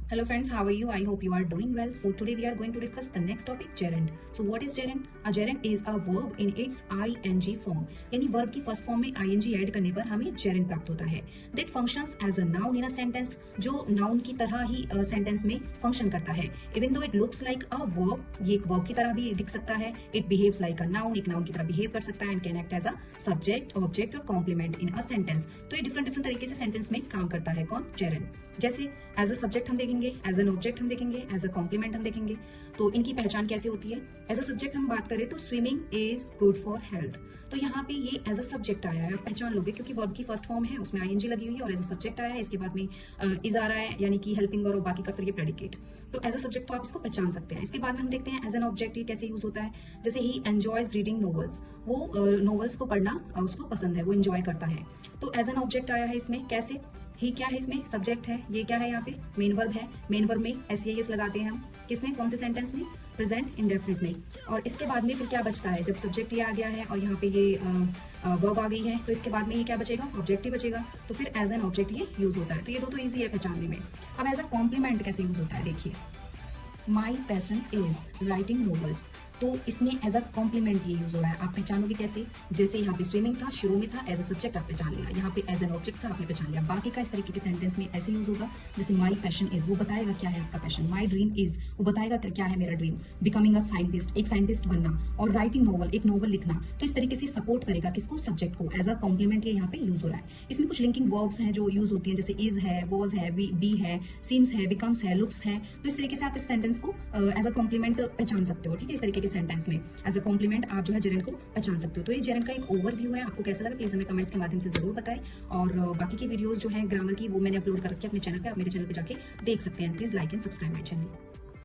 Hello friends, how are you? I hope you are doing well. So today we are going to discuss the next topic, gerund. So what is gerund? A gerund is a verb in its ing form. यानी verb की first form में ing add करने पर हमें gerund प्राप्त होता है. That functions as a noun in a sentence, जो noun की तरह ही sentence में function करता है. Even though it looks like a verb, ये एक verb की तरह भी दिख सकता है. It behaves like a noun, एक noun की तरह behave कर सकता है and can act as a subject, object और complement in a sentence. तो ये different तरीके से sentence में काम करता है कौन? gerund. जैसे as a subject हम देखेंगे, एज एन ऑब्जेक्ट हम देखेंगे, एज अ कॉम्प्लीमेंट हम देखेंगे. तो इनकी पहचान कैसे होती है? एज अ सब्जेक्ट हम बात करें तो swimming is good for health. तो यहाँ पे ये एज अ सब्जेक्ट आया है, आप पहचान लोगे क्योंकि वर्ब की फर्स्ट फॉर्म है, उसमें आईएनजी लगी हुई है और एज अ सब्जेक्ट आया है. इसके बाद में इज आ रहा है यानी कि हेल्पिंग और बाकी का फिर ये प्रेडिकेट. तो एज अ सब्जेक्ट तो आप इसको पहचान सकते हैं. इसके बाद में हम देखते हैं एज एन ऑब्जेक्ट ये कैसे यूज होता है. जैसे ही एंजॉयज रीडिंग नॉवेल्स, वो नॉवेल्स को पढ़ना उसको पसंद है, वो एंजॉय करता है. तो एज एन ऑब्जेक्ट आया है इसमें. कैसे? ही क्या है इसमें? सब्जेक्ट है. ये क्या है? यहाँ पे मेन वर्ब है. मेन वर्ब में एस लगाते हैं हम. किसमें? कौन से सेंटेंस में? प्रेजेंट इंडेफिनिट में. और इसके बाद में फिर क्या बचता है? जब सब्जेक्ट ये आ गया है और यहाँ पे ये वर्ब आ गई है तो इसके बाद में ये क्या बचेगा? ऑब्जेक्ट ही बचेगा. तो फिर एज एन ऑब्जेक्ट ये यूज होता है. तो ये दो तो ईजी है पहचानने में. अब एज अ कॉम्प्लीमेंट कैसे यूज होता है देखिए. My passion is writing novels. तो इसमें एज अ कॉम्प्लीमेंट ये यूज हो रहा है. आप पहचानोगे कैसे? जैसे यहाँ पे स्विमिंग था, शुरू में था, एज अ सब्जेक्ट आप पहचान लिया. यहाँ पे एज एन ऑब्जेक्ट था, आपने पहचान लिया. बाकी का इस तरीके के सेंटेंस में ऐसे यूज होगा. जैसे माई पैशन इज, वो बताएगा क्या है आपका पैशन. माई ड्रीम इज, वो बताएगा क्या है मेरा ड्रीम. बिकमिंग अ साइंटिस्ट, एक साइंटिस्ट बनना. और राइटिंग नॉवल, एक नॉवल लिखना. तो इस तरीके से सपोर्ट करेगा किसको? सब्जेक्ट को. एज अ कॉम्प्लीमेंट ये यहाँ पे यूज हो रहा है. इसमें कुछ लिंकिंग वर्ब्स हैं जो यूज होती है, जैसे इज है, वॉज है, बी है, सीम्स है, बिकम्स है, लुक्स है. तो इस तरीके से आप इस सेंटेंस को एज अ कॉम्प्लीमेंट पहचान सकते हो. ठीक है, इस तरीके के सेंटेंस में एज अ कॉम्प्लीमेंट आप जो है जेरेंड को पहचान सकते हो. तो ये जेरेंड का एक ओवरव्यू है. आपको कैसा लगा प्लीज हमें कमेंट्स के माध्यम से जरूर बताएं. और बाकी की वीडियोस जो है ग्रामर की वो मैंने अपलोड कर रखी है अपने चैनल पे. आप मेरे चैनल पे जाके देख सकते हैं. Please like and subscribe my channel.